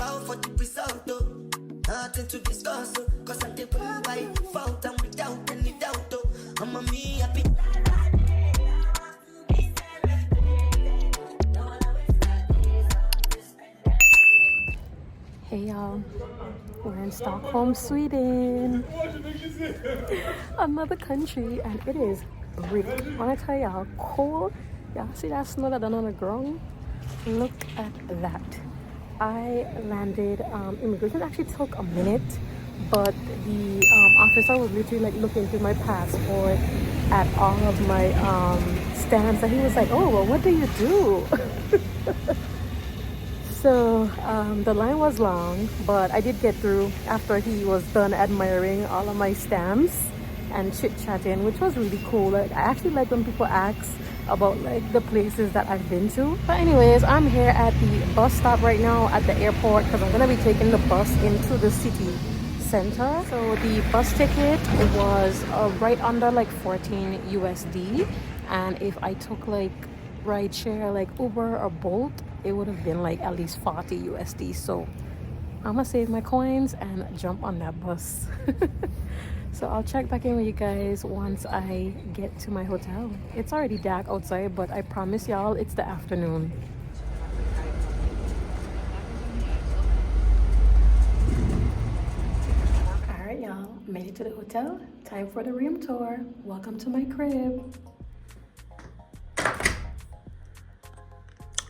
bow for the result, oh. Nothing to discuss, oh. Cause I did by default and without any doubt, oh. I'm a me happy. Hey y'all, we're in Stockholm, Sweden. Another country, and it is brick. When I tell y'all, cold. Y'all see that snow that done on the ground? Look at that. I landed, immigration actually took a minute, but the officer was literally like looking through my passport at all of my stamps, and he was like, oh, well, what do you do? So the line was long, but I did get through after he was done admiring all of my stamps and chit-chatting, which was really cool. Like, I actually like when people ask about like the places that I've been to. But anyways, I'm here at the bus stop right now at the airport because I'm gonna be taking the bus into the city center. So the bus ticket was right under like 14 USD, and if I took like ride share like Uber or Bolt, it would have been like at least 40 USD. So I'm gonna save my coins and jump on that bus. So I'll check back in with you guys once I get to my hotel. It's already dark outside, but I promise y'all it's the afternoon. All right, y'all, made it to the hotel. Time for the room tour. Welcome to my crib.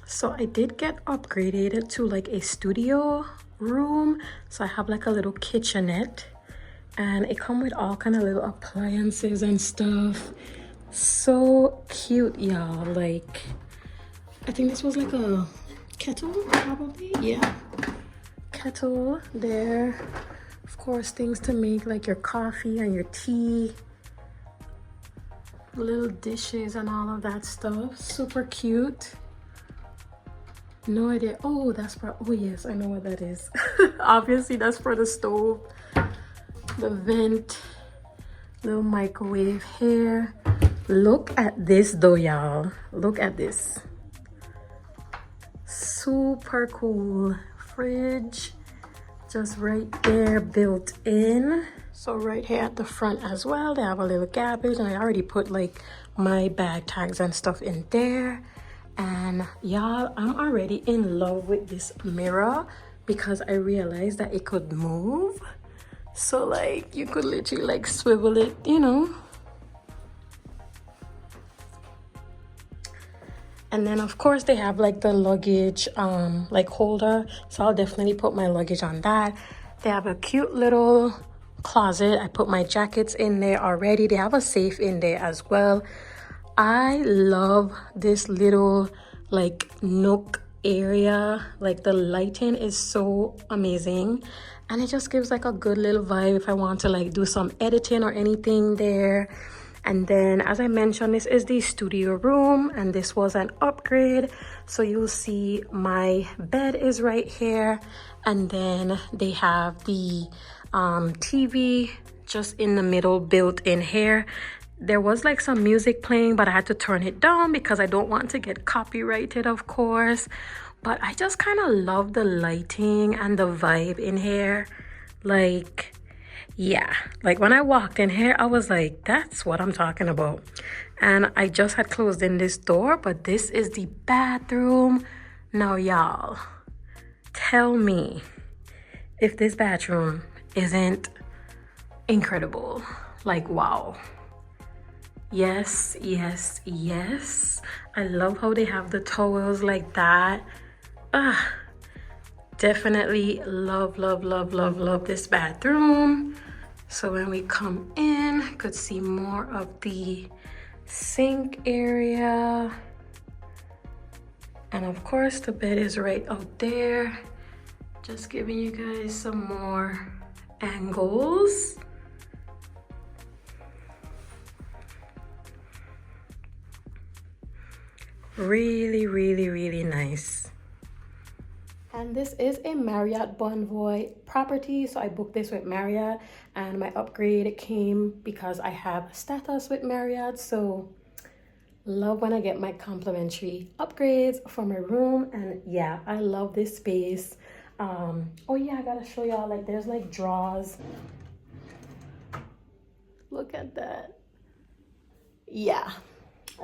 So I did get upgraded to like a studio room. So I have like a little kitchenette, and it come with all kind of little appliances and stuff. So cute, y'all. Like, I think this was like a kettle, probably. Yeah, kettle there. Of course, things to make like your coffee and your tea. Little dishes and all of that stuff. Super cute. No idea. Oh, that's for, oh yes, I know what that is. Obviously that's for the stove, the vent, little microwave here. Look at this though, y'all. Look at this. Super cool. Fridge just right there, built in. So right here at the front as well, they have a little cabbage, and I already put like my bag tags and stuff in there. And y'all, I'm already in love with this mirror because I realized that it could move. So like you could literally like swivel it, you know. And then of course they have like the luggage like holder, so I'll definitely put my luggage on that. They have a cute little closet. I put my jackets in there already. They have a safe in there as well. I love this little like nook area. Like the lighting is so amazing, and it just gives like a good little vibe if I want to like do some editing or anything there. And then as I mentioned, this is the studio room, and this was an upgrade. So you'll see my bed is right here, and then they have the TV just in the middle built in here. There was like some music playing, but I had to turn it down because I don't want to get copyrighted, of course. But I just kind of love the lighting and the vibe in here. Like, yeah, like when I walked in here, I was like, that's what I'm talking about. And I just had closed in this door, but this is the bathroom. Now, y'all, tell me if this bathroom isn't incredible. Like, wow. Yes, yes, yes. I love how they have the towels like that. Definitely love, love, love, love, love this bathroom. So when we come in, you could see more of the sink area. And of course, the bed is right out there. Just giving you guys some more angles. Really, really, really nice. And this is a Marriott Bonvoy property, so I booked this with Marriott, and my upgrade came because I have status with Marriott. So love when I get my complimentary upgrades for my room. And yeah, I love this space. Oh yeah, I gotta show y'all, like there's like drawers. Look at that. Yeah,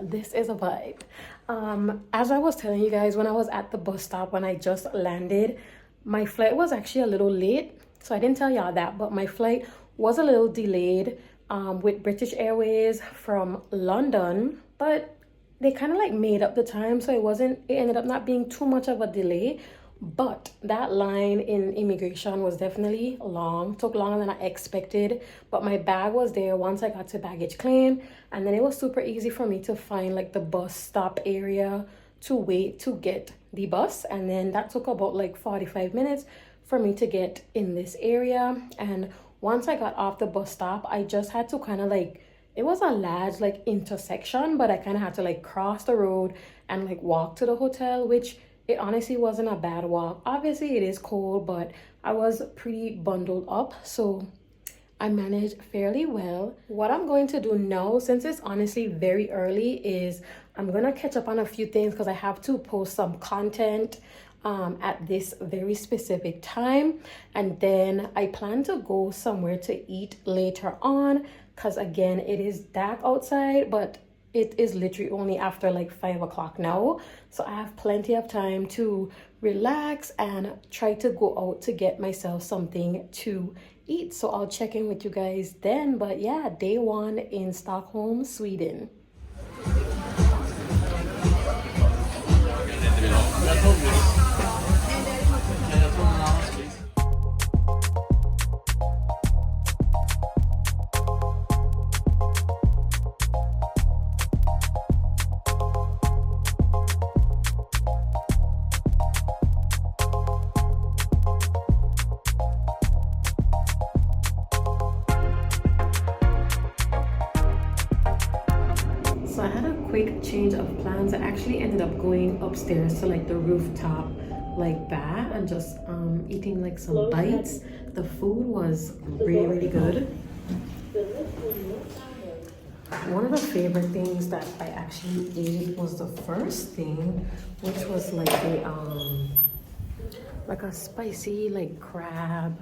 this is a vibe. As I was telling you guys, when I was at the bus stop, when I just landed, my flight was actually a little late. So I didn't tell y'all that, but my flight was a little delayed with British Airways from London, but they kind of like made up the time, so it ended up not being too much of a delay. But that line in immigration was definitely long, took longer than I expected, but my bag was there once I got to baggage claim, and then it was super easy for me to find like the bus stop area to wait to get the bus, and then that took about like 45 minutes for me to get in this area. And once I got off the bus stop, I just had to kind of like, it was a large like intersection, but I kind of had to like cross the road and like walk to the hotel, which it honestly wasn't a bad walk. Obviously it is cold, but I was pretty bundled up, so I managed fairly well. What I'm going to do now, since it's honestly very early, is I'm gonna catch up on a few things because I have to post some content at this very specific time, and then I plan to go somewhere to eat later on because again it is dark outside, but it is literally only after like 5 o'clock now, so I have plenty of time to relax and try to go out to get myself something to eat. So I'll check in with you guys then. But yeah, day one in Stockholm, Sweden. So I had a quick change of plans. I actually ended up going upstairs to like the rooftop like bar and just eating like some bites. The food was really good. One of the favorite things that I actually ate was the first thing, which was like a spicy like crab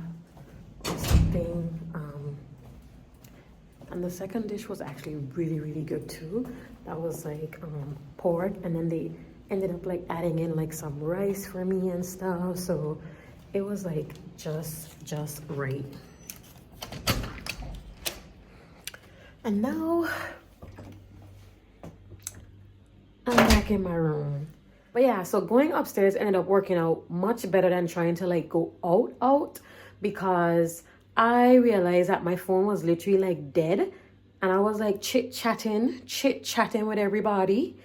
or something. And the second dish was actually really good too. That was like pork, and then they ended up like adding in like some rice for me and stuff, so it was like just right. And now I'm back in my room. But yeah, so going upstairs ended up working out much better than trying to like go out because I realized that my phone was literally like dead, and I was like chit-chatting with everybody,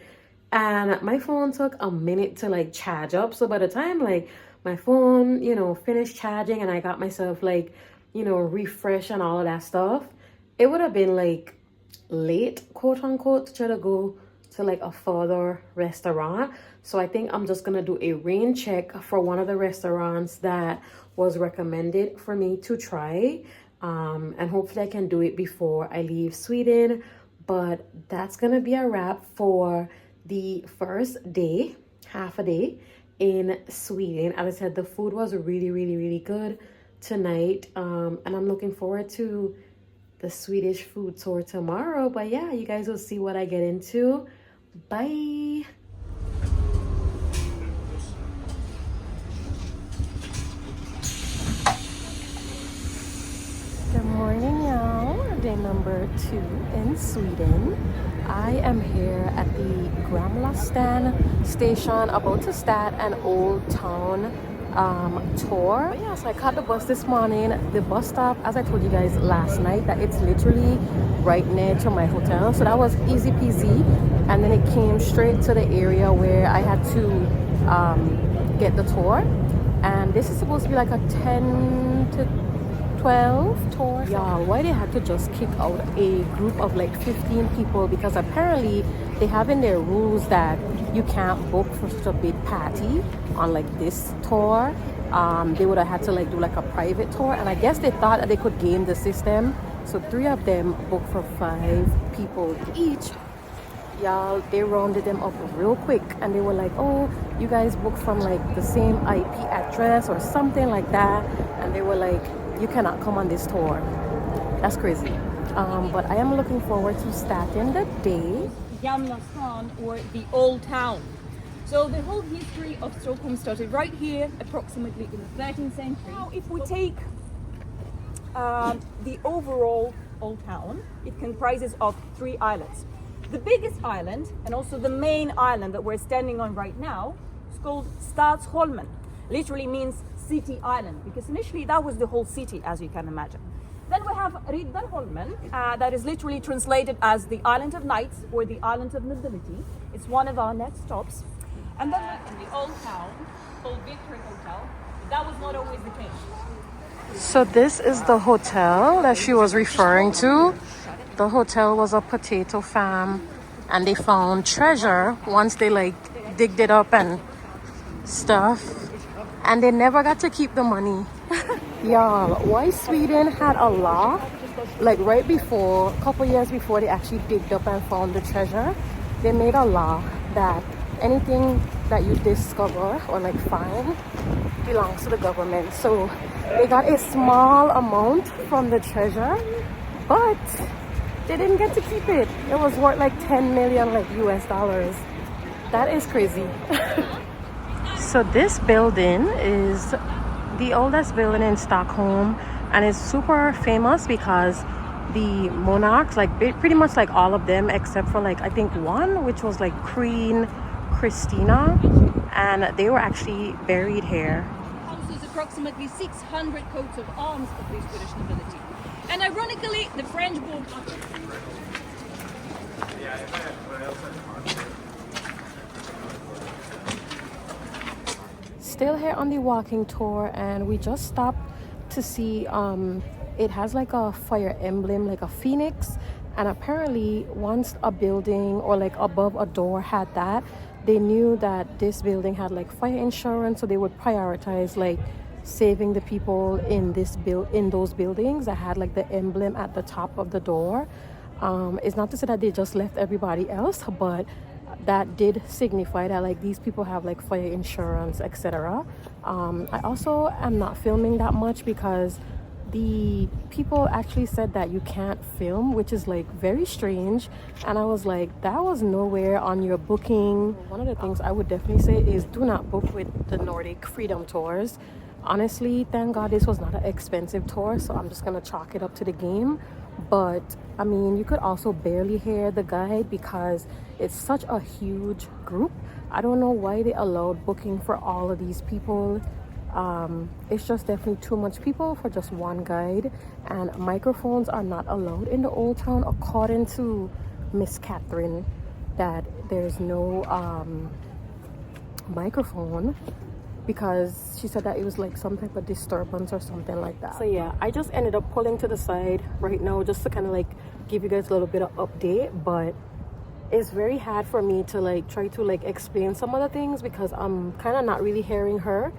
and my phone took a minute to like charge up. So by the time like my phone, you know, finished charging and I got myself like, you know, refresh and all of that stuff, it would have been like late, quote unquote, to try to go to like a further restaurant. So I think I'm just gonna do a rain check for one of the restaurants that was recommended for me to try, and hopefully I can do it before I leave Sweden. But that's gonna be a wrap for the first day, half a day in Sweden. As I said, the food was really good tonight, and I'm looking forward to the Swedish food tour tomorrow. But yeah, you guys will see what I get into. Bye. Good morning, y'all. Day number 2 in Sweden. I am here at the Gamla Stan station, about to start an old town tour. But yeah, so I caught the bus this morning. The bus stop, as I told you guys last night, that it's literally right near to my hotel, so that was easy peasy. And then it came straight to the area where I had to get the tour, and this is supposed to be like a 10 to 12 tour. Y'all, why they had to just kick out a group of like 15 people? Because apparently they have in their rules that you can't book for such a big party on like this tour. They would have had to like do like a private tour, and I guess they thought that they could game the system, so 3 of them booked for 5 people each. y'all, they rounded them up real quick and they were like, oh, you guys booked from like the same IP address or something like that, and they were like, you cannot come on this tour. That's crazy. But I am looking forward to starting the day. Gamla stan, or the old town. So the whole history of Stockholm started right here, approximately in the 13th century. Now, if we take the overall old town, it comprises of 3 islands. The biggest island, and also the main island that we're standing on right now, is called Stockholm. Literally means city island, because initially that was the whole city, as you can imagine. Then we have Riddarholmen, that is literally translated as the island of knights or the island of nobility. It's one of our next stops. And then in the old town, Old Victory Hotel, that was not always the case. So this is the hotel that she was referring to. The hotel was a potato farm and they found treasure once they like digged it up and stuff, and they never got to keep the money. Y'all, why Sweden had a law like right before, a couple years before they actually digged up and found the treasure, they made a law that anything that you discover or like find belongs to the government. So they got a small amount from the treasure, but they didn't get to keep it. It was worth like 10 million like US dollars. That is crazy. So this building is the oldest building in Stockholm, and it's super famous because the monarchs, like pretty much like all of them except for like I think one, which was like Queen Christina, and they were actually buried here. Houses approximately 600 coats of arms of the Swedish nobility. And ironically, the French bought Still here on the walking tour, and we just stopped to see it has like a fire emblem, like a phoenix, and apparently once a building or like above a door had that, they knew that this building had like fire insurance, so they would prioritize like saving the people in those buildings that had like the emblem at the top of the door. It's not to say that they just left everybody else, but that did signify that like these people have like fire insurance, etc. I also am not filming that much because the people actually said that you can't film, which is like very strange, and I was like, that was nowhere on your booking. One of the things I would definitely say is do not book with the Nordic Freedom Tours. Honestly, thank God this was not an expensive tour, so I'm just gonna chalk it up to the game. But I mean, you could also barely hear the guide because it's such a huge group. I don't know why they allowed booking for all of these people. It's just definitely too much people for just one guide, and microphones are not allowed in the old town according to Miss Catherine, that there's no microphone because she said that it was like some type of disturbance or something like that. So yeah, I just ended up pulling to the side right now just to kind of like give you guys a little bit of update, but it's very hard for me to like try to like explain some of the things because I'm kind of not really hearing her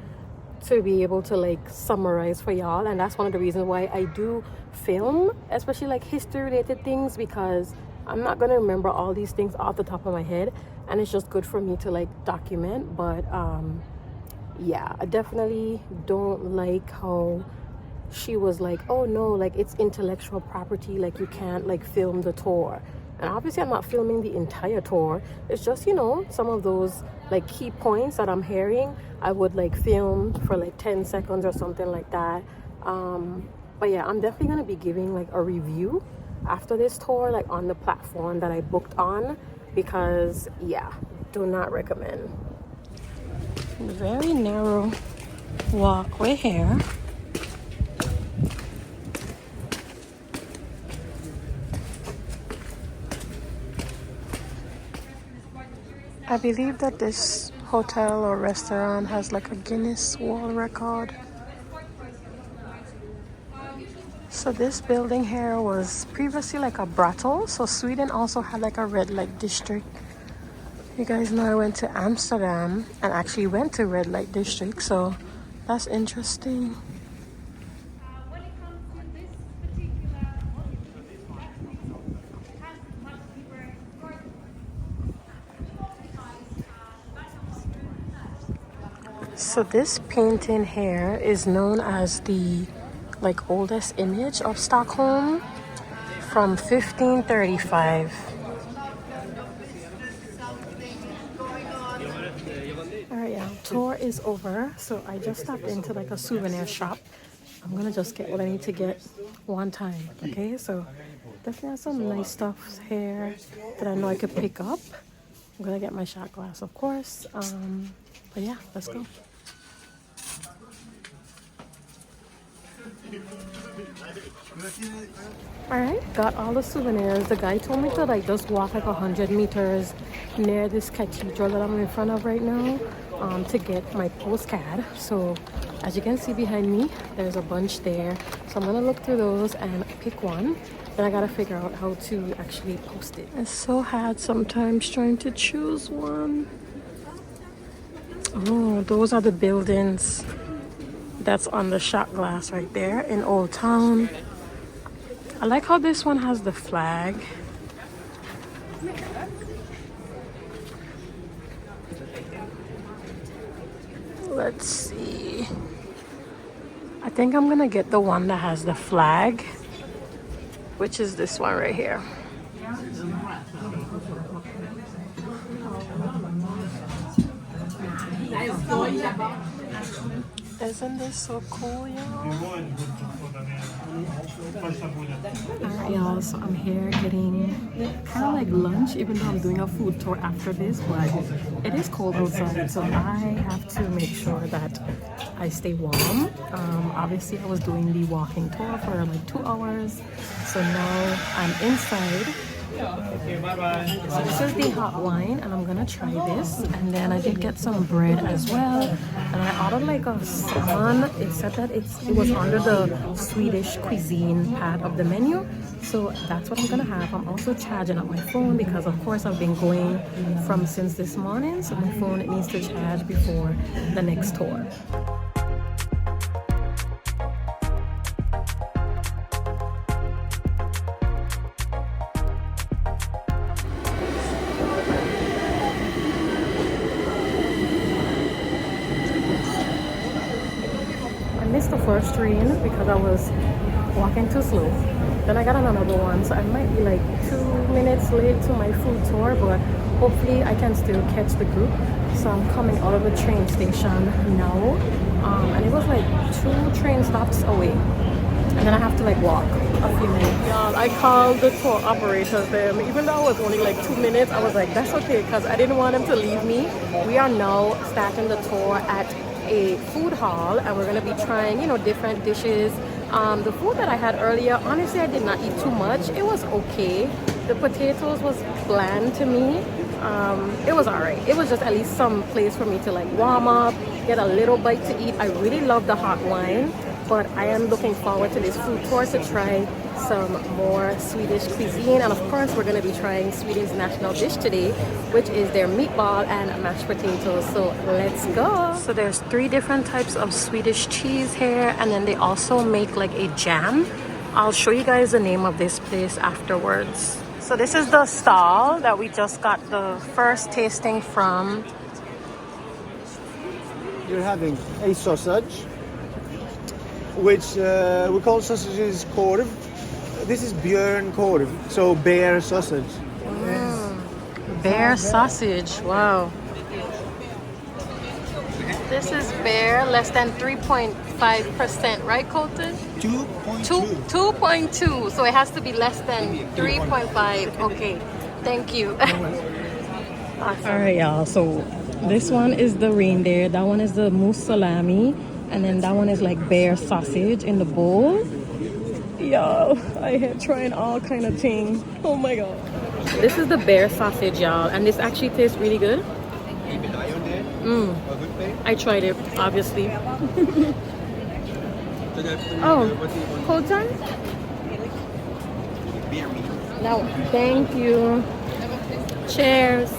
to be able to like summarize for y'all, and that's one of the reasons why I do film, especially like history related things, because I'm not gonna remember all these things off the top of my head, and it's just good for me to like document. But yeah, I definitely don't like how she was like, oh no, like it's intellectual property, like you can't like film the tour. And obviously I'm not filming the entire tour, it's just, you know, some of those like key points that I'm hearing I would like film for like 10 seconds or something like that. But yeah, I'm definitely gonna be giving like a review after this tour, like on the platform that I booked on, because yeah, do not recommend. Very narrow walkway here. I believe that this hotel or restaurant has like a Guinness World Record. So this building here was previously like a brothel. So Sweden also had like a red light district. You guys know I went to Amsterdam and actually went to red light district, so that's interesting. When it comes to this particular has much deeper So this painting here is known as the like oldest image of Stockholm from 1535. Alright, yeah, tour is over. So I just stopped into like a souvenir shop. I'm gonna just get what I need to get one time. Okay, so definitely have some nice stuff here that I know I could pick up. I'm gonna get my shot glass, of course. But yeah, let's go. Alright, got all the souvenirs. The guy told me to like just walk like 100 meters near this cathedral that I'm in front of right now to get my postcard. So as you can see behind me, there's a bunch there. So I'm gonna look through those and pick one. Then I gotta figure out how to actually post it. It's so hard sometimes trying to choose one. Oh, those are the buildings that's on the shot glass right there in Old Town. I like how this one has the flag. Let's see. I think I'm gonna get the one that has the flag, which is this one right here. Isn't this so cool, y'all? Alright, y'all, so I'm here getting kind of like lunch, even though I'm doing a food tour after this, but it is cold outside, so I have to make sure that I stay warm. Obviously, I was doing the walking tour for like 2 hours, so now I'm inside. So this is the hot wine and I'm gonna try this, and then I did get some bread as well, and I ordered like a salmon. It said that it was under the Swedish cuisine part of the menu, so that's what I'm gonna have. I'm also charging up my phone because of course I've been going from since this morning, so my phone needs to charge before the next tour. The first train because I was walking too slow. Then I got on another one, so I might be like 2 minutes late to my food tour, but hopefully I can still catch the group. So I'm coming out of the train station now, and it was like 2 train stops away, and then I have to like walk a few minutes. Y'all, I called the tour operators there, even though it was only like 2 minutes. I was like, that's okay, because I didn't want them to leave me. We are now starting the tour at a food hall, and we're going to be trying, you know, different dishes. The food that I had earlier, honestly, I did not eat too much. It was okay. The potatoes was bland to me. It was alright. It was just at least some place for me to like warm up, get a little bite to eat. I really love the hot wine, but I am looking forward to this food tour to try some more Swedish cuisine. And of course, we're going to be trying Sweden's national dish today, which is their meatball and mashed potatoes. So let's go. So there's 3 different types of Swedish cheese here, and then they also make like a jam. I'll show you guys the name of this place afterwards. So this is the stall that we just got the first tasting from. You're having a sausage, which we call sausages korv. This is björnkorv, so bear sausage. Bear sausage, wow. This is bear, less than 3.5%, right, Colton? 2.2. 2.2, so it has to be less than 3.5. Okay, thank you. Awesome. All right, y'all, so this one is the reindeer, that one is the moose salami, and then that one is like bear sausage in the bowl. Y'all, I had trying all kind of things. Oh my god. This is the bear sausage, y'all, and this actually tastes really good. I tried it, obviously. Oh, Colton? No, thank you. Cheers.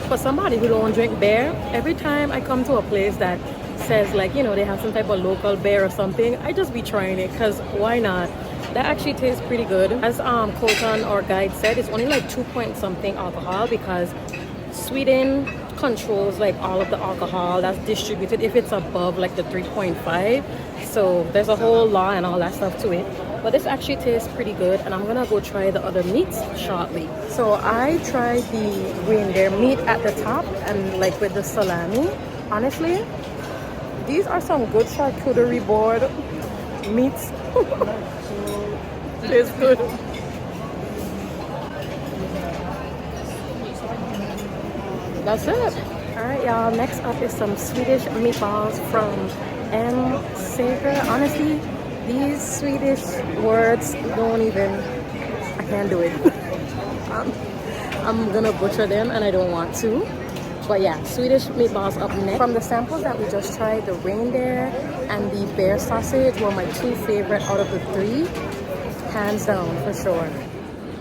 For somebody who don't drink beer, every time I come to a place that says like, you know, they have some type of local beer or something, I just be trying it because why not? That actually tastes pretty good. As Colton, our guide, said, it's only like 2 point something alcohol because Sweden controls like all of the alcohol that's distributed if it's above like the 3.5. So there's a whole law and all that stuff to it. But this actually tastes pretty good, and I'm gonna go try the other meats shortly. So I tried the reindeer meat at the top and like with the salami. Honestly, these are some good charcuterie board meats. Tastes good. That's it. Alright y'all, next up is some Swedish meatballs from M. Sager. Honestly, these Swedish words don't even, I can't do it. I'm gonna butcher them and I don't want to. But yeah, Swedish meatballs up next. From the samples that we just tried, the reindeer and the bear sausage were my two favorite out of the three. Hands down, for sure.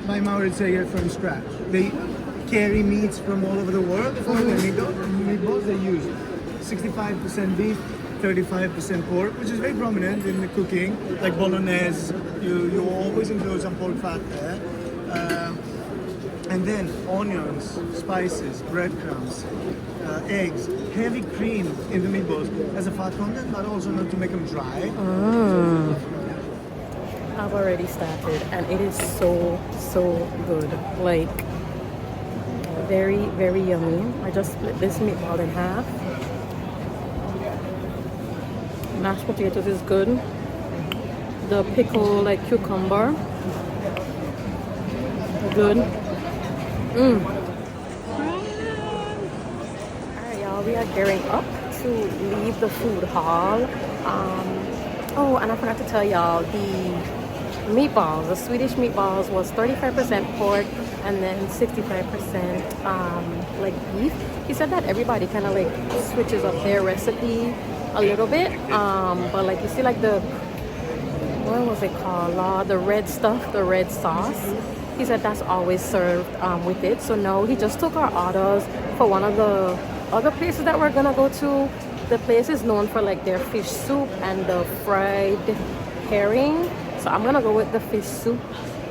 My Mauritsegger from scratch. They carry meats from all over the world for the meatballs. They use 65% beef, 35% pork, which is very prominent in the cooking. Like bolognese, you always include some pork fat there. And then onions, spices, breadcrumbs, eggs, heavy cream in the meatballs as a fat content, but also not to make them dry. I've already started and it is so good. Like very, very yummy. I just split this meatball in half. Mashed potatoes is good. The pickle, like cucumber, good. Alright y'all, we are gearing up to leave the food hall. Oh, and I forgot to tell y'all, the meatballs, the Swedish meatballs was 35% pork and then 65% like beef. He said that everybody kind of like switches up their recipe a little bit, but like you see like the, what was it called, the red stuff, the red sauce, he said that's always served with it. So no, he just took our orders for one of the other places that we're gonna go to. The place is known for like their fish soup and the fried herring, so I'm gonna go with the fish soup.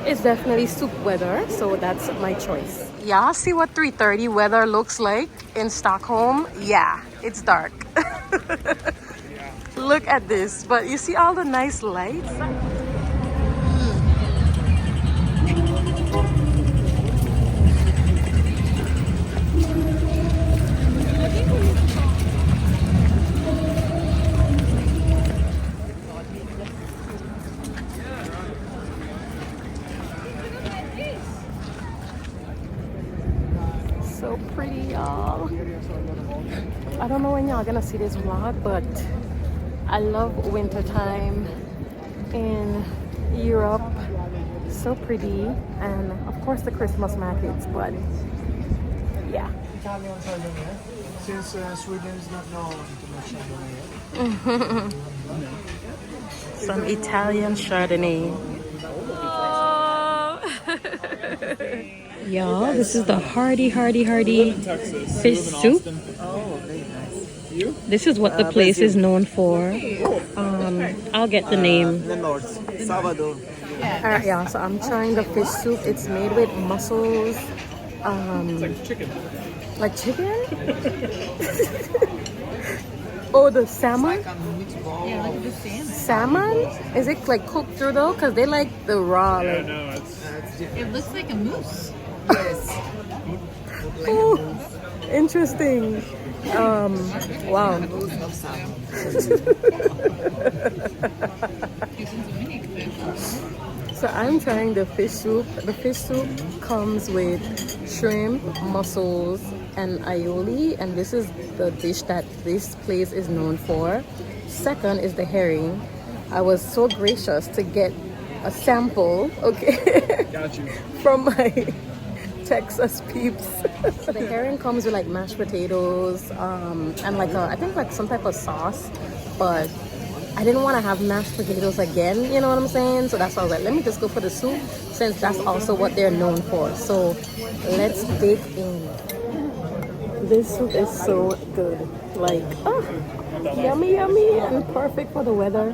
It's definitely soup weather, so that's my choice. Y'all see what 3:30 weather looks like in Stockholm? Yeah, it's dark. Look at this, but you see all the nice lights? So pretty, y'all. I don't know when y'all gonna see this vlog, but I love winter time in Europe. So pretty, and of course the Christmas markets, but yeah. Italian Chardonnay, since Sweden is not known to make Chardonnay. Some Italian Chardonnay. Y'all, this is the hearty fish soup. Oh, very nice. This is what the place is known for. I'll get the name. The north, Salvador. Alright, y'all, so I'm trying the fish soup. It's made with mussels. It's like chicken. Like chicken? Oh, the salmon? Yeah, look at the salmon. Salmon? Is it like cooked through though? Because they like the raw. Yeah, Like, no, it's It looks like a moose. Yes. oh, interesting. Wow. So I'm trying the fish soup. The fish soup comes with shrimp, mussels, and aioli, and this is the dish that this place is known for. Second is the herring. I was so gracious to get a sample, okay, got you. from my Texas peeps. So the herring comes with like mashed potatoes, and like I think like some type of sauce, but I didn't want to have mashed potatoes again, you know what I'm saying? So that's why I was like, let me just go for the soup, since that's also what they're known for. So let's dig in. This soup is so good. Like, oh, yummy, yummy, and perfect for the weather.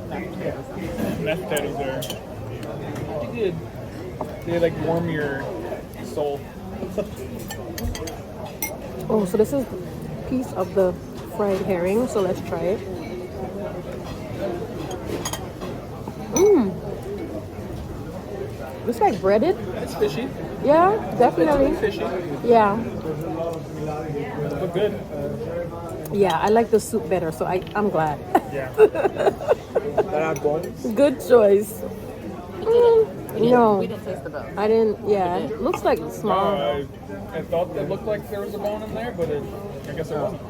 Mashed potatoes are pretty good. They like warm your soul. Oh, so this is a piece of the fried herring, so let's try it. Mmm. It's like breaded. It's fishy. Yeah, definitely. Fishy. Yeah. But good. Yeah, I like the soup better, so I'm glad. Yeah. That had bones. Good choice. No, We didn't taste the bone. I didn't. Yeah, it looks like small. I thought it looked like there was a bone in there, but I guess it wasn't.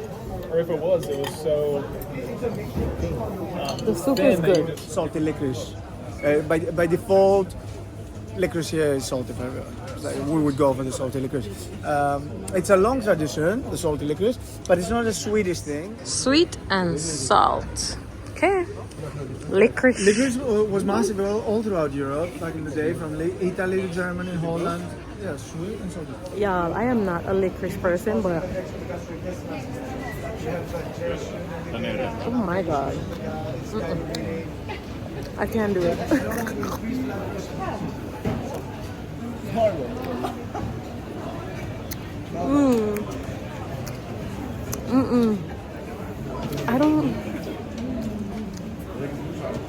Or if it was so. The soup thin is that you good. just- Salty licorice. By default, licorice here is salty for everyone. So we would go for the salty licorice. It's a long tradition, the salty licorice, but it's not a Swedish thing. Sweet and salt. Okay. Licorice. Licorice was massive all throughout Europe back in the day, from Italy to Germany, Holland. Yeah, sweet and salty. Y'all, I am not a licorice person, but oh my god. Mm-mm. I can't do it. I don't.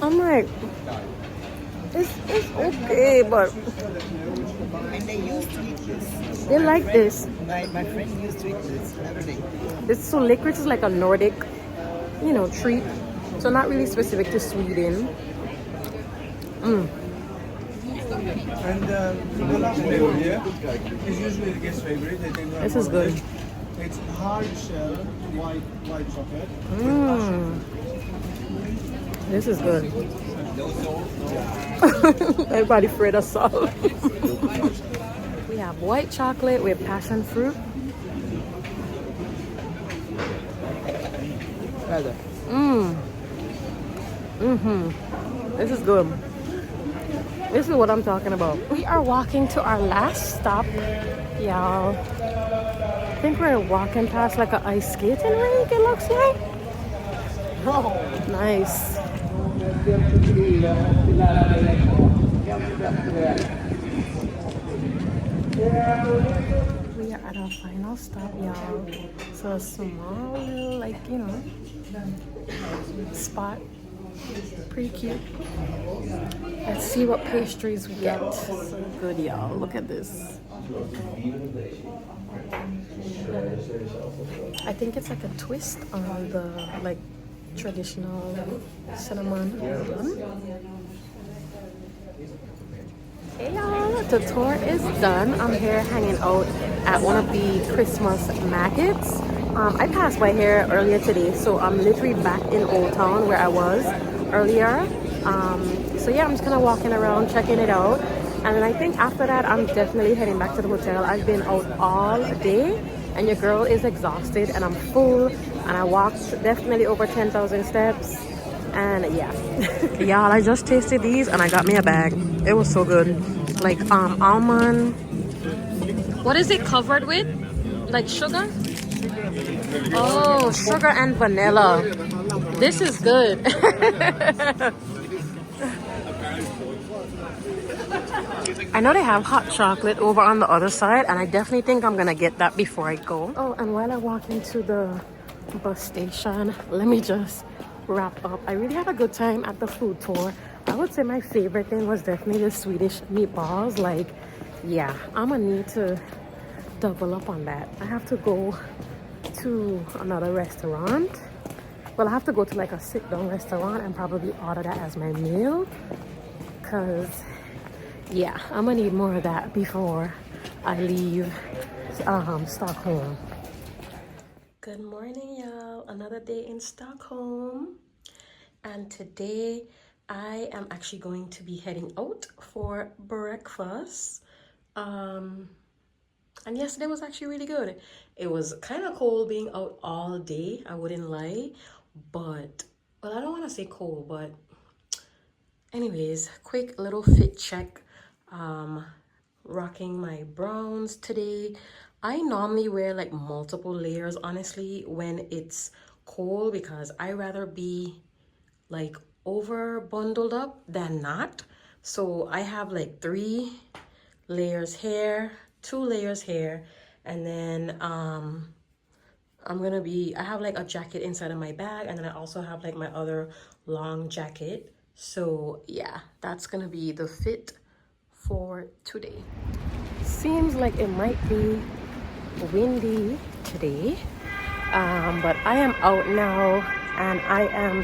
I'm like, it's okay, but And they used to eat this. they like this. My friend used to eat this every day. It's so licorice is like a Nordic, treat. So not really specific to Sweden. And the last flavor here is usually the guest favorite. They think This is good. It's hard shell, white chocolate. This is good. Everybody afraid of salt. We have white chocolate with passion fruit. This is good. This is what I'm talking about. We are walking to our last stop, y'all. I think we're walking past like an ice skating rink, it looks like. Oh, nice. We are at our final stop, y'all. So a small little, spot. Pretty cute. Let's see what pastries we get. So good, y'all. Look at this. I think it's like a twist on the traditional cinnamon bun. Hey y'all, the tour is done. I'm here hanging out at one of the Christmas markets. I passed by here earlier today, so I'm literally back in Old Town where I was earlier. So yeah, I'm just kind of walking around, checking it out. And then I think after that, I'm definitely heading back to the hotel. I've been out all day, and your girl is exhausted, and I'm full, and I walked definitely over 10,000 steps. And yeah. Y'all, I just tasted these, and I got me a bag. It was so good. Like almond. What is it covered with? Like sugar? Oh, sugar and vanilla. This is good. I know they have hot chocolate over on the other side, and I definitely think I'm gonna get that before I go. Oh, and while I walk into the bus station, let me just wrap up. I really had a good time at the food tour. I would say my favorite thing was definitely the Swedish meatballs. Like, yeah, I'm gonna need to double up on that. I have to go to another restaurant. Well, I have to go to like a sit-down restaurant and probably order that as my meal, because yeah, I'm gonna need more of that before I leave Stockholm. Good morning, y'all. Another day in Stockholm, and today I am actually going to be heading out for breakfast. And yesterday was actually really good. It was kind of cold being out all day, I wouldn't lie, but well, I don't want to say cold, but anyways, quick little fit check. Rocking my browns today. I normally wear like multiple layers, honestly, when it's cold, because I rather be like over bundled up than not. So I have like 3 layers here, 2 layers here, and then I have like a jacket inside of my bag, and then I also have like my other long jacket. So yeah, that's gonna be the fit for today. Seems like it might be windy today, but I am out now and I am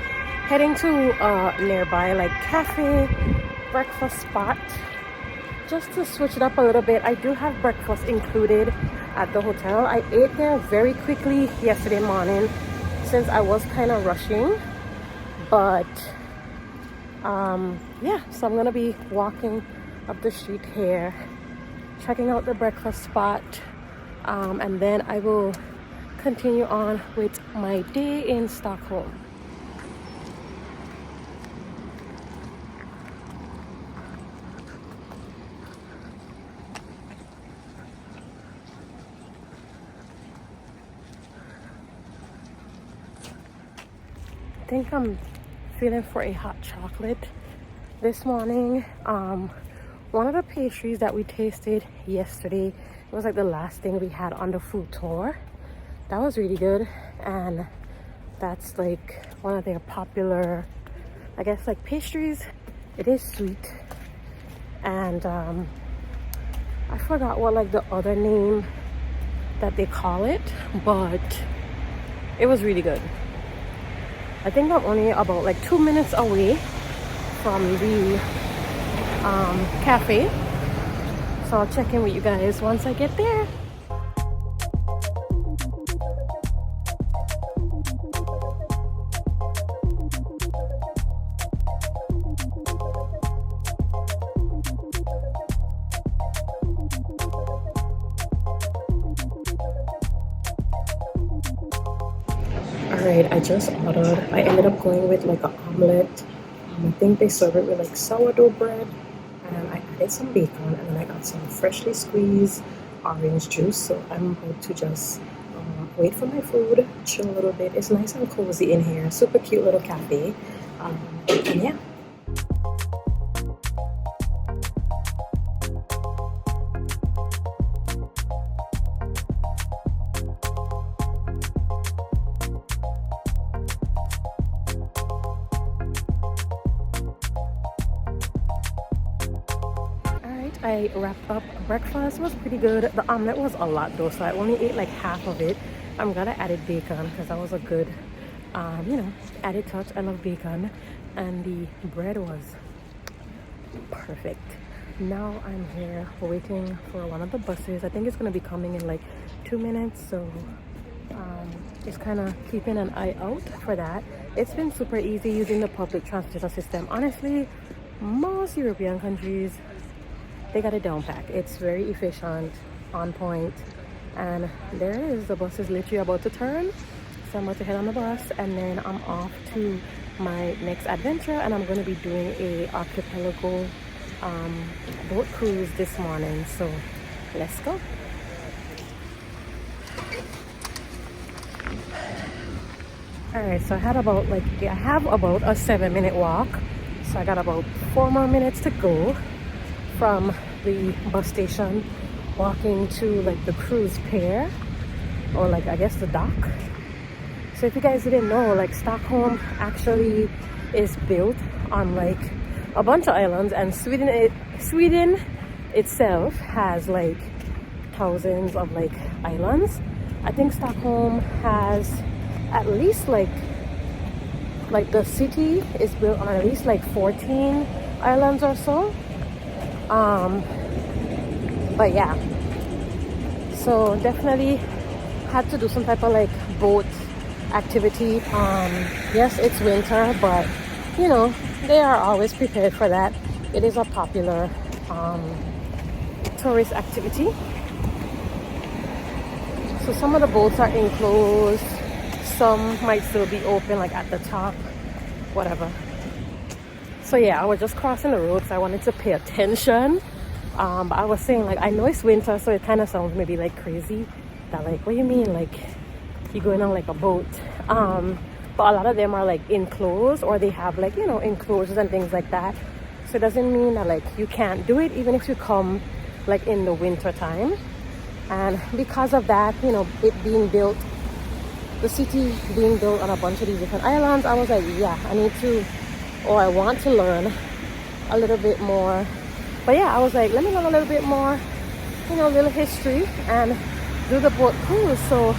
heading to a nearby like cafe breakfast spot just to switch it up a little bit. I do have breakfast included at the hotel. I ate there very quickly yesterday morning since I was kind of rushing, but yeah, so I'm gonna be walking up the street here, checking out the breakfast spot, and then I will continue on with my day in Stockholm. I think I'm feeling for a hot chocolate this morning. One of the pastries that we tasted yesterday, it was like the last thing we had on the food tour. That was really good, and that's like one of their popular, I guess, like pastries. It is sweet, and I forgot what like the other name that they call it, but it was really good. I think I'm only about like 2 minutes away from the cafe, so I'll check in with you guys once I get there. Alright, I just ordered. I ended up going with like an omelet. I think they serve it with like sourdough bread, and I added some bacon, and then I got some freshly squeezed orange juice. So I'm about to just wait for my food, chill a little bit. It's nice and cozy in here. Super cute little cafe. And yeah. I wrapped up breakfast. It was pretty good. The omelet was a lot though, so I only ate like half of it. I'm glad I added bacon because that was a good added touch. I love bacon, and the bread was perfect. Now I'm here waiting for one of the buses. I think it's gonna be coming in like 2 minutes, so just kind of keeping an eye out for that. It's been super easy using the public transportation system. Honestly, most European countries, they got it down pat. It's very efficient, on point, and there it is. The bus is literally about to turn, so I'm about to head on the bus, and then I'm off to my next adventure, and I'm going to be doing a Archipelago boat cruise this morning. So let's go. All right, so I have about a 7-minute walk, so I got about 4 more minutes to go from the bus station, walking to like the cruise pier, or like I guess the dock. So if you guys didn't know, like Stockholm actually is built on like a bunch of islands, and Sweden itself has like thousands of like islands. I think Stockholm has at least like the city is built on at least like 14 islands or so. But yeah, so definitely had to do some type of like boat activity. Yes, it's winter, but you know, they are always prepared for that. It is a popular tourist activity. So some of the boats are enclosed, some might still be open like at the top, whatever. So yeah, I was just crossing the road, so I wanted to pay attention. But I was saying, like, I know it's winter, so it kind of sounds maybe like crazy that like, what do you mean, like you're going on like a boat? But a lot of them are like enclosed, or they have like, you know, enclosures and things like that. So it doesn't mean that like you can't do it even if you come like in the winter time. And because of that, you know, it being built the city being built on a bunch of these different islands, I was like, yeah, I need to, or I want to learn a little bit more. But yeah, I was like, let me learn a little bit more, you know, a little history and do the boat cruise. So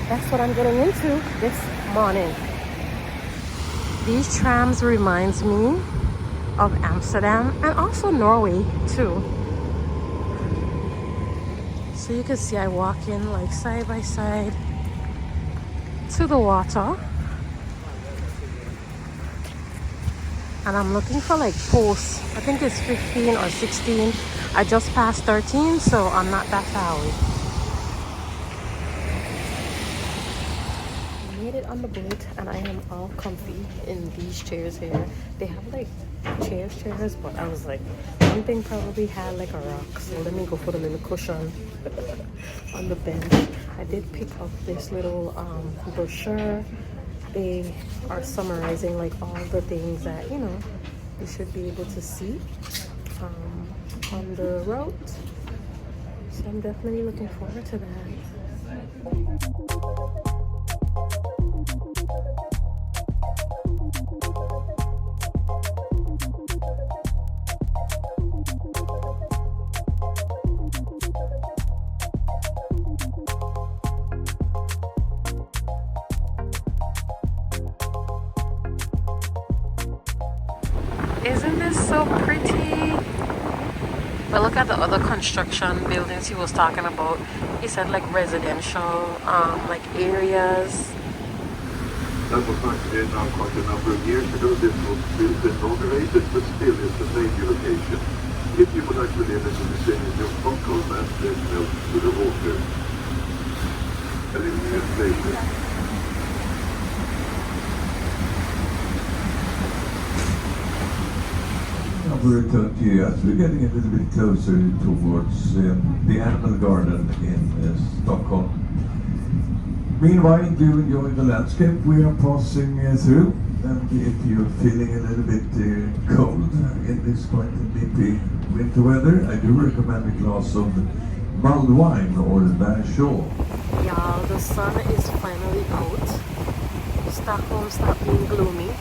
that's what I'm getting into this morning. These trams reminds me of Amsterdam and also Norway too. So you can see I walk in like side by side to the water. And I'm looking for like posts. I think it's 15 or 16. I just passed 13, so I'm not that far away. I made it on the boat and I am all comfy in these chairs here. They have like chairs, but I was like, one thing probably had like a rock, so let me go for the little cushion on the bench. I did pick up this little brochure. They are summarizing like all the things that, you know, you should be able to see on the route. So I'm definitely looking forward to that. Isn't this so pretty? But look at the other construction buildings he was talking about. He said like residential like areas. That was actually now quite a number of years ago. This was built and inaugurated, but still it's a major location. If you would like to live in the vicinity of Stockholm and then melt to the water, a little bit later. We'll return to you as we're getting a little bit closer towards the animal garden in Stockholm. Meanwhile, do enjoy the landscape we are passing through, and if you're feeling a little bit cold in this quite nippy winter weather, I do recommend a glass of mulled wine or Barshaw. Y'all, the sun is finally out. Stockholm stopped being gloomy.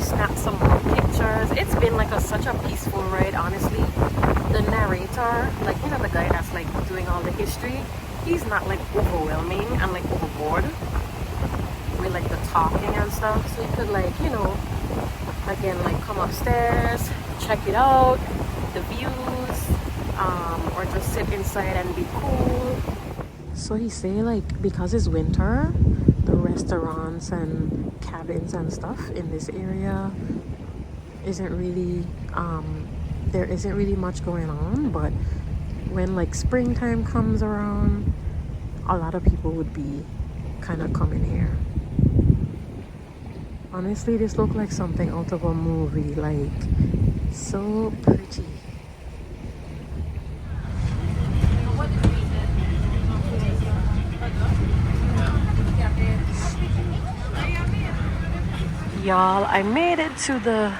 Snap some more pictures. It's been like such a peaceful ride, honestly. The narrator, like, you know, the guy that's like doing all the history, he's not like overwhelming and like overboard with like the talking and stuff. So you could like, you know, again, like come upstairs, check it out, the views, or just sit inside and be cool. So he say like because it's winter, the restaurants and cabins and stuff in this area isn't really there isn't really much going on, but when like springtime comes around, a lot of people would be kind of coming here. Honestly, this looked like something out of a movie, like so pretty. Y'all, I made it to the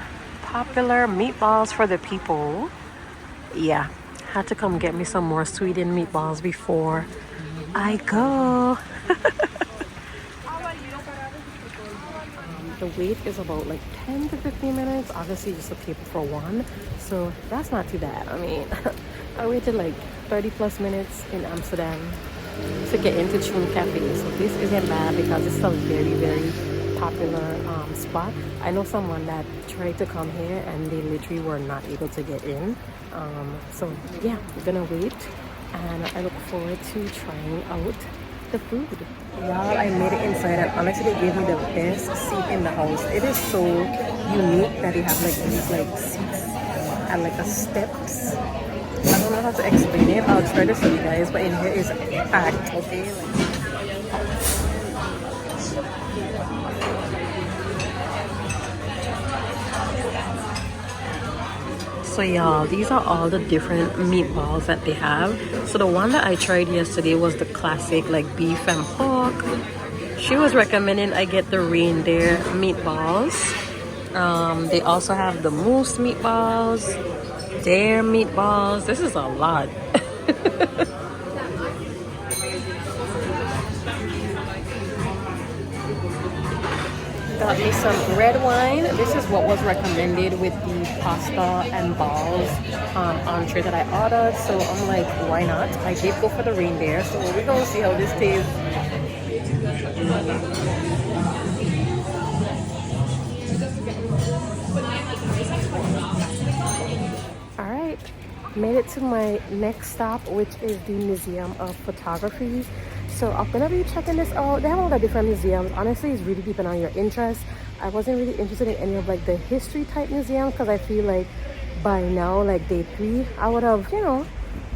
popular meatballs for the people. Yeah, had to come get me some more Sweden meatballs before I go. The wait is about like 10 to 15 minutes. Obviously, just a table for one, so that's not too bad. I mean, I waited like 30 plus minutes in Amsterdam to get into Tune Cafe, so this isn't bad because it's a very, very popular spot. I know someone that tried to come here and they literally were not able to get in. So yeah, we're gonna wait and I look forward to trying out the food. Y'all, I made it inside and honestly they gave me the best seat in the house. It is so unique that they have like these like seats and like the steps. I don't know how to explain it. I'll try to show you guys, but in here is packed, okay? So y'all, these are all the different meatballs that they have. So the one that I tried yesterday was the classic like beef and pork. She was recommending I get the reindeer meatballs. They also have the moose meatballs, deer meatballs. This is a lot. got me some red wine. This is what was recommended with the pasta and balls entree that I ordered. So I'm like, why not? I did go for the reindeer, so we're gonna see how this tastes. All right, made it to my next stop, which is the Museum of Photography. So I'm gonna be checking this out. They have a lot of different museums. Honestly, it's really depending on your interest. I wasn't really interested in any of like the history type museums because I feel like by now, like day 3, I would have, you know,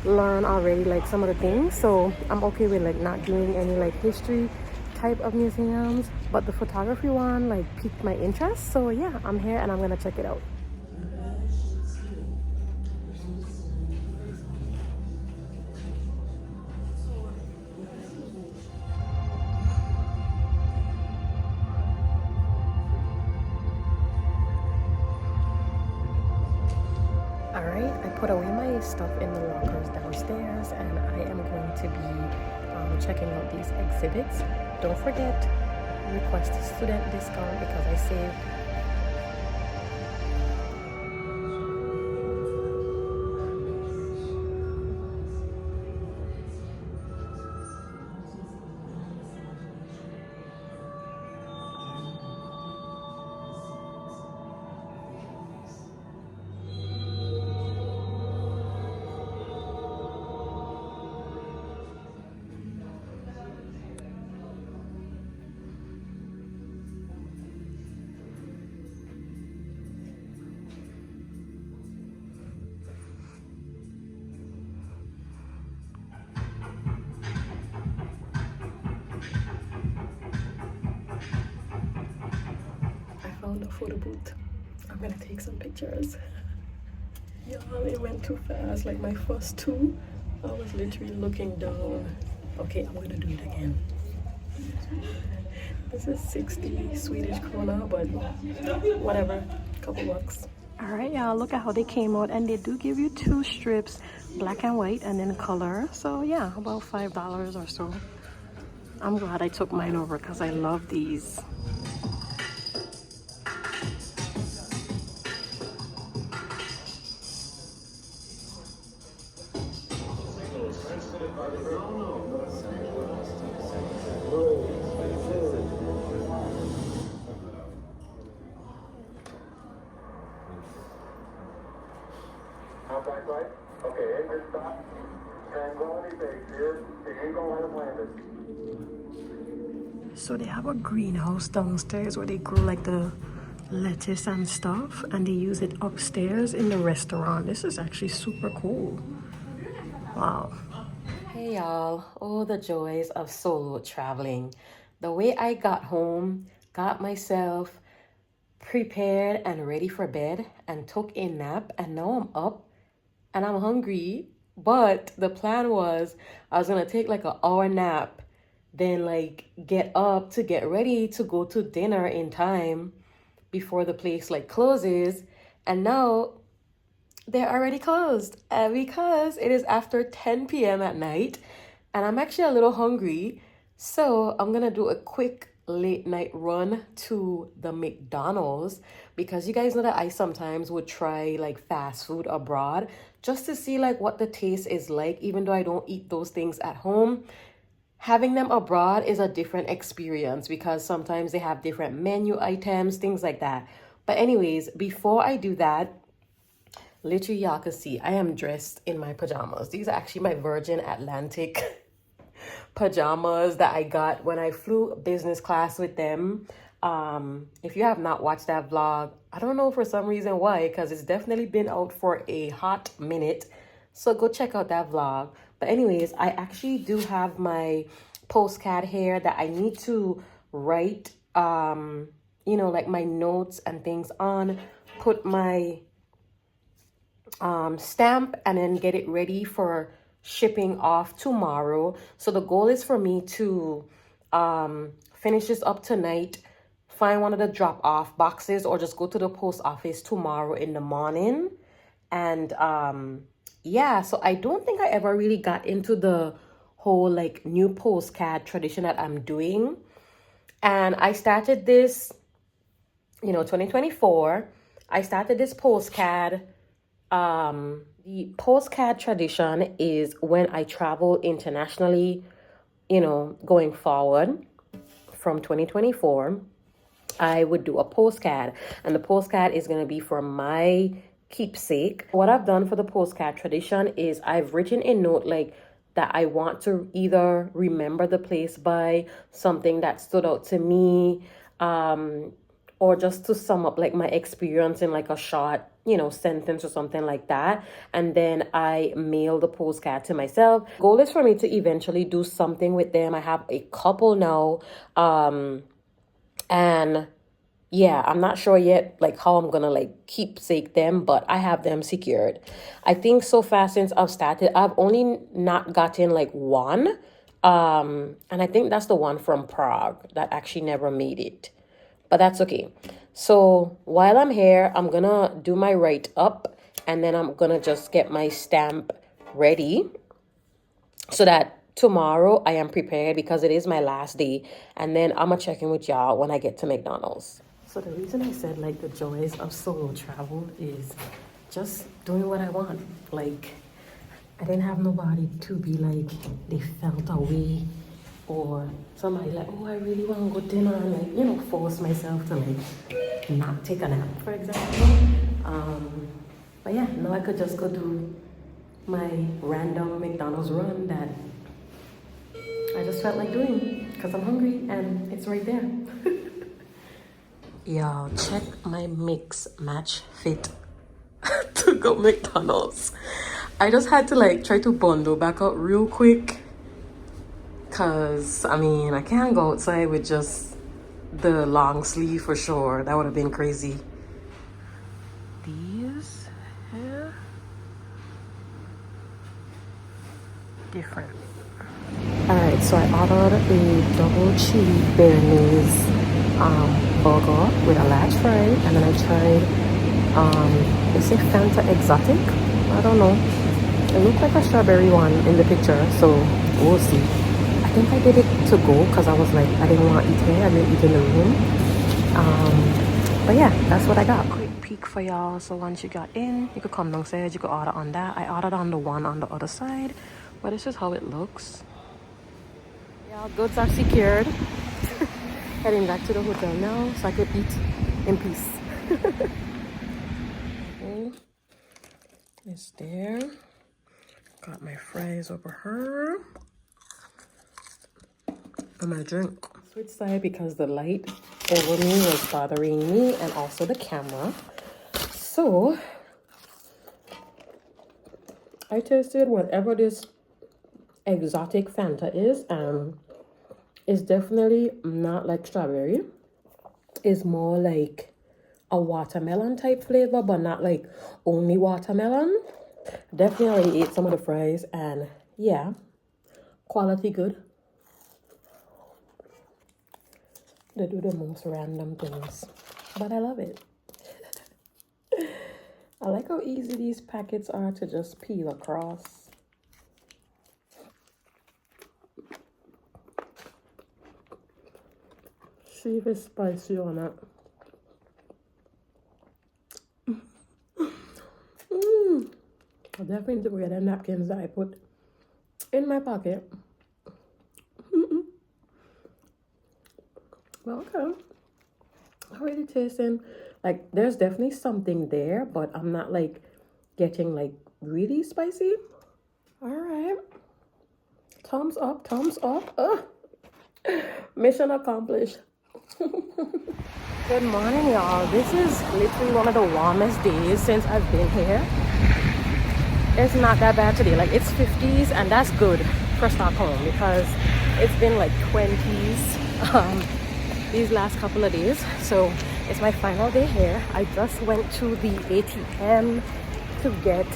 learned already like some of the things. So I'm okay with like not doing any like history type of museums, but the photography one like piqued my interest. So yeah, I'm here and I'm gonna check it out. Alright, I put away my stuff in the lockers downstairs and I am going to be checking out these exhibits. Don't forget, request a student discount because I saved. Found a photo booth. I'm gonna take some pictures. Y'all, it went too fast. Like my first 2, I was literally looking down. Okay, I'm gonna do it again. This is 60 Swedish krona, but whatever, couple bucks. All right, y'all, look at how they came out, and they do give you 2 strips, black and white, and then color. So yeah, about $5 or so. I'm glad I took mine over because I love these. Back right. Okay, engine stop. Tranquility base here. The Eagle has landed. So they have a greenhouse downstairs where they grow like the lettuce and stuff, and they use it upstairs in the restaurant. This is actually super cool. Wow. Hey y'all, oh the joys of solo traveling. The way I got home, got myself prepared and ready for bed and took a nap, and now I'm up and I'm hungry. But the plan was I was gonna take like an hour nap, then like get up to get ready to go to dinner in time before the place like closes. And now they're already closed because it is after 10 p.m. at night and I'm actually a little hungry. So I'm gonna do a quick late night run to the McDonald's because you guys know that I sometimes would try like fast food abroad just to see like what the taste is like, even though I don't eat those things at home. Having them abroad is a different experience because sometimes they have different menu items, things like that. But anyways, before I do that, literally y'all can see I am dressed in my pajamas. These are actually my Virgin Atlantic pajamas that I got when I flew business class with them. If you have not watched that vlog, I don't know for some reason why, because it's definitely been out for a hot minute. So go check out that vlog. But anyways, I actually do have my postcard here that I need to write, you know, like my notes and things on, put my stamp and then get it ready for shipping off tomorrow. So the goal is for me to finish this up tonight, find one of the drop-off boxes, or just go to the post office tomorrow in the morning. And yeah, so I don't think I ever really got into the whole like new postcard tradition that I'm doing. And I started this you know, 2024, I started this postcard. The postcard tradition is when I travel internationally, you know, going forward from 2024, I would do a postcard, and the postcard is going to be for my keepsake. What I've done for the postcard tradition is I've written a note like that I want to either remember the place by, something that stood out to me, or just to sum up like my experience in like a short, you know, sentence or something like that. And then I mail the postcard to myself. Goal is for me to eventually do something with them. I have a couple now, and yeah, I'm not sure yet like how I'm gonna like keepsake them, but I have them secured. I think so far since I've started, I've only not gotten like one, and I think that's the one from Prague that actually never made it, but that's okay. So while I'm here, I'm gonna do my write up, and then I'm gonna just get my stamp ready so that tomorrow I am prepared, because it is my last day, and then I'm gonna check in with y'all when I get to McDonald's. So the reason I said like the joys of solo travel is just doing what I want. Like, I didn't have nobody to be like they felt away, or somebody like, oh, I really want to go dinner, and like, you know, force myself to like not take a nap, for example. But yeah, now I could just go do my random McDonald's run that I just felt like doing because I'm hungry and it's right there. Y'all, check my mix match fit to go McDonald's. I just had to like try to bundle back up real quick, because I mean, I can't go outside with just the long sleeve for sure. That would have been crazy. These here, different. Alright, so I ordered a double chili béarnaise burger with a large fry, and then I tried they say Fanta Exotic. I don't know, it looked like a strawberry one in the picture, so we'll see. I think I did it to go because I was like, I didn't want to eat here, I didn't eat in the room. But yeah, that's what I got. Quick peek for y'all. So once you got in, you could come downstairs, you could order on that. I ordered on the one on the other side, but this is how it looks. Yeah, goods are secured. Heading back to the hotel now so I could eat in peace. Okay. It's there. Got my fries over here. And my drink. Switch side because the light over me was bothering me, and also the camera. So I tasted whatever this exotic Fanta is, and it's definitely not like strawberry. It's more like a watermelon type flavor, but not like only watermelon. Definitely ate some of the fries, and yeah, quality good. They do the most random things, but I love it. I like how easy these packets are to just peel across. See if it's spicy or not. I definitely need to get the napkins that I put in my pocket. Well, okay. Already tasting like there's definitely something there, but I'm not like getting like really spicy. All right. Thumbs up, thumbs up. Mission accomplished. Good morning, y'all. This is literally one of the warmest days since I've been here. It's not that bad today. Like, it's 50s, and that's good for Stockholm because it's been like 20s these last couple of days. So it's my final day here. I just went to the ATM to get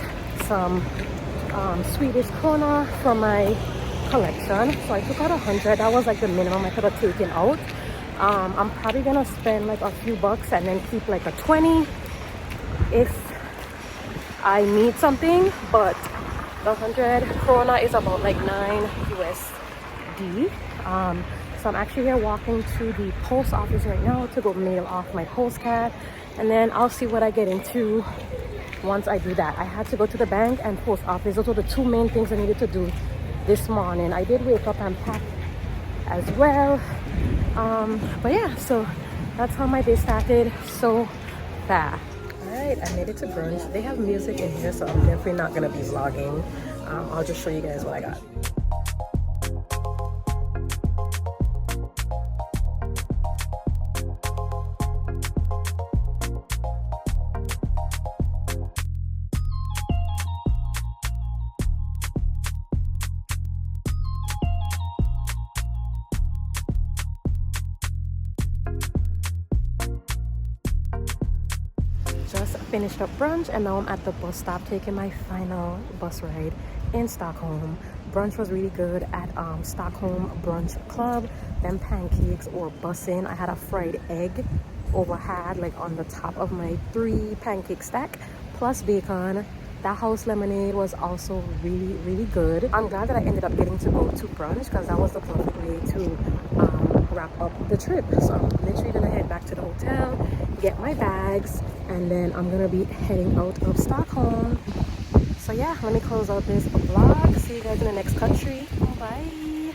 some Swedish krona for my collection. So I took out 100. That was like the minimum I could have taken out. I'm probably gonna spend like a few bucks and then keep like a 20 if I need something, but the 100 krona is about like 9 USD. So I'm actually here walking to the post office right now to go mail off my postcard, and then I'll see what I get into once I do that. I had to go to the bank and post office. Those were the two main things I needed to do this morning. I did wake up and pack as well. But yeah, so that's how my day started so fast. Alright, I made it to brunch. They have music in here, so I'm definitely not gonna be vlogging. I'll just show you guys what I got. Just finished up brunch and now I'm at the bus stop taking my final bus ride in Stockholm. Brunch was really good at Stockholm Brunch Club. Them pancakes were bussin'. I had a fried egg overhead like on the top of my 3 pancake stack plus bacon. That house lemonade was also really good. I'm glad that I ended up getting to go to brunch because that was the perfect way to wrap up the trip. So I'm literally gonna head back to the hotel, get my bags, and then I'm gonna be heading out of Stockholm. So yeah, let me close out this vlog. See you guys in the next country. Bye.